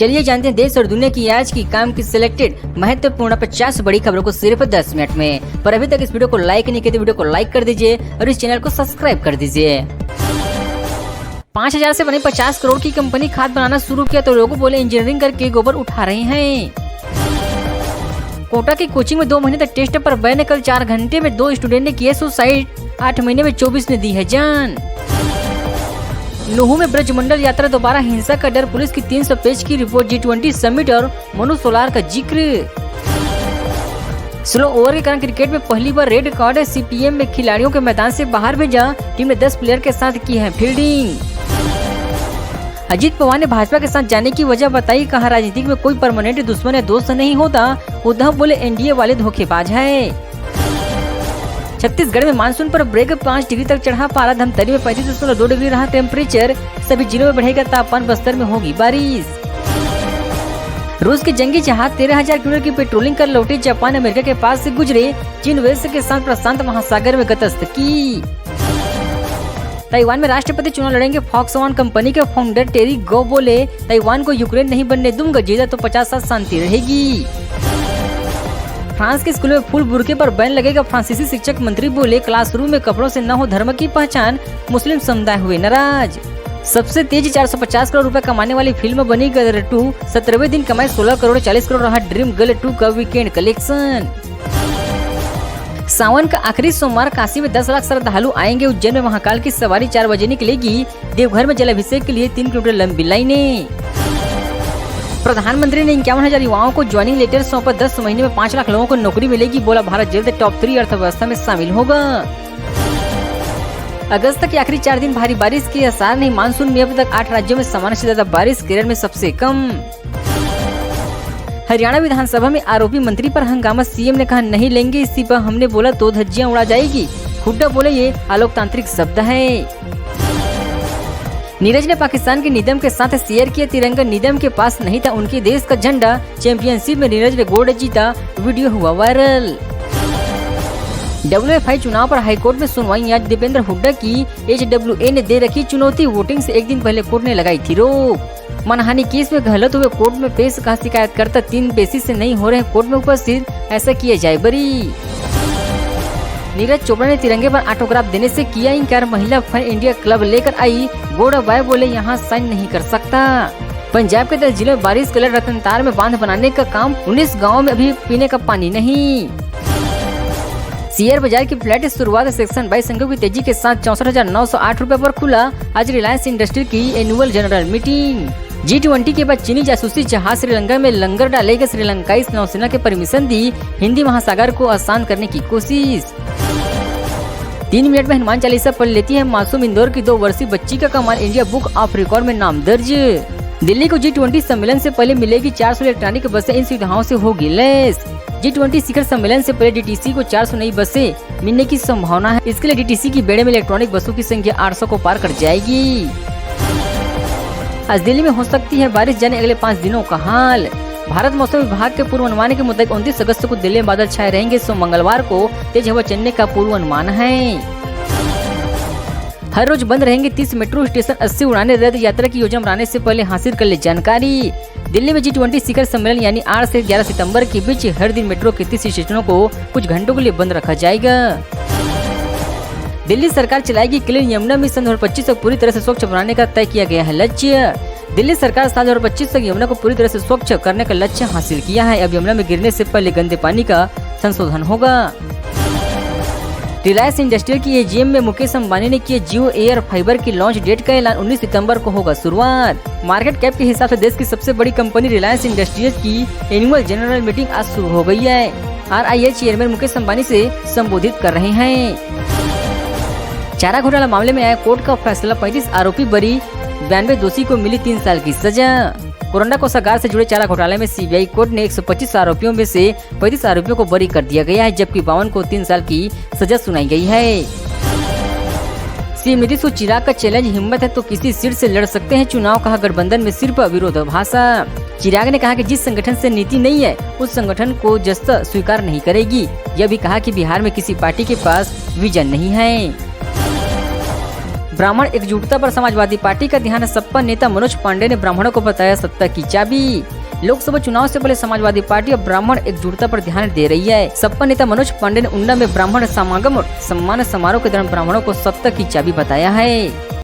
चलिए जानते हैं देश और दुनिया की आज की काम की सिलेक्टेड महत्वपूर्ण 50 बड़ी खबरों को सिर्फ 10 मिनट में। पर अभी तक इस वीडियो को लाइक नहीं किया तो वीडियो को लाइक कर दीजिए और इस चैनल को सब्सक्राइब कर दीजिए। 5000 से बनी 50 करोड़ की कंपनी खाद बनाना शुरू किया तो लोगों बोले इंजीनियरिंग करके गोबर उठा रहे हैं। कोटा की कोचिंग में 2 महीने तक टेस्ट पर बैन, कल 4 घंटे में 2 स्टूडेंट ने किए सुसाइड, 8 महीने में 24 ने दी है जान। नुहू में ब्रजमंडल यात्रा दोबारा हिंसा का डर, पुलिस की 300 पेज की रिपोर्ट, G20 समिट और मनु सोलार का जिक्र। स्लो ओवर के कारण क्रिकेट में पहली बार रेड कार्ड, CPM में खिलाड़ियों के मैदान से बाहर भेजा, टीम ने 10 प्लेयर के साथ की है फील्डिंग। अजीत पवार ने भाजपा के साथ जाने की वजह बताई, कहा राजनीति में कोई परमानेंट दुश्मन या दोस्त नहीं होता। उद्धव बोले एनडीए वाले धोखेबाज है। छत्तीसगढ़ में मानसून पर ब्रेक, 5 डिग्री तक चढ़ा पारा, धमतरी में 35.2 डिग्री रहा टेम्परेचर, सभी जिलों में बढ़ेगा तापमान, बस्तर में होगी बारिश। रूस के जंगी जहाज 13,000 किलोमीटर की पेट्रोलिंग कर लौटे, जापान अमेरिका के पास से गुजरे, चीन वेस्ट के साथ प्रशांत महासागर में गतस्त की। ताइवान में राष्ट्रपति चुनाव लड़ेंगे फॉक्सकॉन कंपनी के फाउंडर टेरी गो बोले, ताइवान को यूक्रेन नहीं बनने दूंगा, जीता तो 50 साल शांति रहेगी। फ्रांस के स्कूलों में फुल बुर्के पर बैन लगेगा, फ्रांसीसी शिक्षक मंत्री बोले, क्लासरूम में कपड़ों से न हो धर्म की पहचान, मुस्लिम समुदाय हुए नाराज। सबसे तेज 450 करोड़ रुपए कमाने वाली फिल्म बनी गदर 2, 17वें दिन कमाए 16 करोड़ 40 करोड़ रहा ड्रीम गर्ल 2 का वीकेंड कलेक्शन। सावन का आखिरी सोमवार काशी में 10 लाख श्रद्धालु आएंगे, उज्जैन में महाकाल की सवारी 4 बजे निकलेगी, देवघर में जलाभिषेक के लिए 3 किलोमीटर लंबी लाइनें। प्रधानमंत्री ने 51,000 युवाओं को ज्वाइनिंग लेटर सौंपा, 10 महीने में 5 लाख लोगों को नौकरी मिलेगी, बोला भारत जल्द टॉप 3 अर्थव्यवस्था में शामिल होगा। अगस्त के आखिरी 4 दिन भारी बारिश के आसार नहीं, मानसून में अब तक 8 राज्यों में सामान्य से ज्यादा बारिश, केरल में सबसे कम। हरियाणा विधानसभा में आरोपी मंत्री पर हंगामा, सीएम ने कहा नहीं लेंगे इस्तीफा, हमने बोला तो धज्जियां उड़ा जाएगी, हुड्डा बोले ये अलोकतांत्रिक शब्द है। नीरज ने पाकिस्तान के निदम के साथ शेयर किया तिरंगा, निदम के पास नहीं था उनके देश का झंडा, चैंपियनशिप में नीरज ने गोल्ड जीता, वीडियो हुआ वायरल। WFI चुनाव पर हाईकोर्ट में सुनवाई आज, दीपेंद्र हुड्डा की HWA ने दे रखी चुनौती, वोटिंग से एक दिन पहले कोर्ट ने लगाई थी रोक। मानहानि केस में गलत हुए कोर्ट में पेश, कहा शिकायत करता 3 बेसिस से नहीं हो रहे कोर्ट में उपस्थित, ऐसा किया जाए बरी। नीरज चोपड़ा ने तिरंगे पर ऑटोग्राफ देने से किया इनकार, महिला फैन इंडिया क्लब लेकर आई, गोड़ाबाई बोले यहाँ साइन नहीं कर सकता। पंजाब के 10 जिलों में बारिश के लिए रतनतार में बांध बनाने का काम, 19 गाँव में अभी पीने का पानी नहीं। शेयर बाजार की फ्लैट शुरुआत, सेक्शन 22 अंकों की तेजी के साथ 64,908 रुपए पर खुला। आज रिलायंस इंडस्ट्री की एनुअल जनरल मीटिंग। G20 के बाद चीनी जासूसी जहाज श्रीलंका में लंगर डालेगा, श्रीलंकाई नौसेना के परमिशन दी, हिंदी महासागर को आसान करने की कोशिश। 3 मिनट में हनुमान चालीसा पढ़ लेती है मासूम इंदौर की 2 वर्षीय बच्ची का कमाल, इंडिया बुक ऑफ रिकॉर्ड में नाम दर्ज। दिल्ली को G20 सम्मेलन से पहले मिलेगी 400 इलेक्ट्रॉनिक बसें, इन सुविधाओं से होगी लैस। G20 शिखर सम्मेलन से पहले DTC को 400 नई बसें मिलने की संभावना है, इसके लिए DTC की बेड़े में इलेक्ट्रॉनिक बसों की संख्या 800 को पार कर जाएगी। आज दिल्ली में हो सकती है बारिश, जाने अगले 5 दिनों का हाल। भारत मौसम विभाग के पूर्वानुमान के मुताबिक 29 अगस्त को दिल्ली में बादल छाए रहेंगे, सो मंगलवार को तेज हवा चलने का पूर्वानुमान है। हर रोज बंद रहेंगे 30 मेट्रो स्टेशन, 80 उड़ानें रद्द, यात्रा की योजना बनाने से पहले हासिल कर ले जानकारी। दिल्ली में G20 शिखर सम्मेलन यानी 8 से 11 सितंबर के बीच हर दिन मेट्रो के 30 स्टेशनों को कुछ घंटों के लिए बंद रखा जाएगा। दिल्ली सरकार चलाएगी क्लीन यमुना मिशन, 2025 तक पूरी तरह से स्वच्छ बनाने का तय किया गया है लक्ष्य। दिल्ली सरकार 2025 तक यमुना को पूरी तरह से स्वच्छ करने का लक्ष्य हासिल किया है। अब यमुना में गिरने से पहले गंदे पानी का संशोधन होगा। रिलायंस इंडस्ट्री की AGM में मुकेश अंबानी ने किया जियो एयर फाइबर की लॉन्च डेट का ऐलान, 19 सितंबर को होगा शुरुआत। मार्केट कैप के हिसाब से देश की सबसे बड़ी कंपनी रिलायंस इंडस्ट्रीज की एनुअल जनरल मीटिंग आज शुरू हो गई है। RIL चेयरमैन मुकेश अंबानी से संबोधित कर रहे हैं। चारा घोटाला मामले में आया कोर्ट का फैसला, 35 आरोपी बरी, 92 दोषी को मिली 3 साल की सजा। कोरोना कोषागार से जुड़े चारा घोटाले में CBI कोर्ट ने 125 आरोपियों में से 35 आरोपियों को बरी कर दिया गया है, जबकि 52 को 3 साल की सजा सुनाई गई है। सीएम नीतीश को चिराग का चैलेंज, हिम्मत है तो किसी सीट से लड़ सकते हैं चुनाव, कहा गठबंधन में सिर्फ विरोधाभासा। चिराग ने कहा कि जिस संगठन से नीति नहीं है उस संगठन को जस्ता स्वीकार नहीं करेगी। यह भी कहा कि बिहार में किसी पार्टी के पास विजन नहीं है। ब्राह्मण एकजुटता पर समाजवादी पार्टी का ध्यान। सपा नेता मनोज पांडे ने ब्राह्मणों को बताया सत्ता की चाबी। लोकसभा चुनाव से पहले समाजवादी पार्टी अब ब्राह्मण एकजुटता पर ध्यान दे रही है। सपा नेता मनोज पांडे ने उन्ना में ब्राह्मण समागम और सम्मान समारोह के दौरान ब्राह्मणों को सत्ता की चाबी बताया है।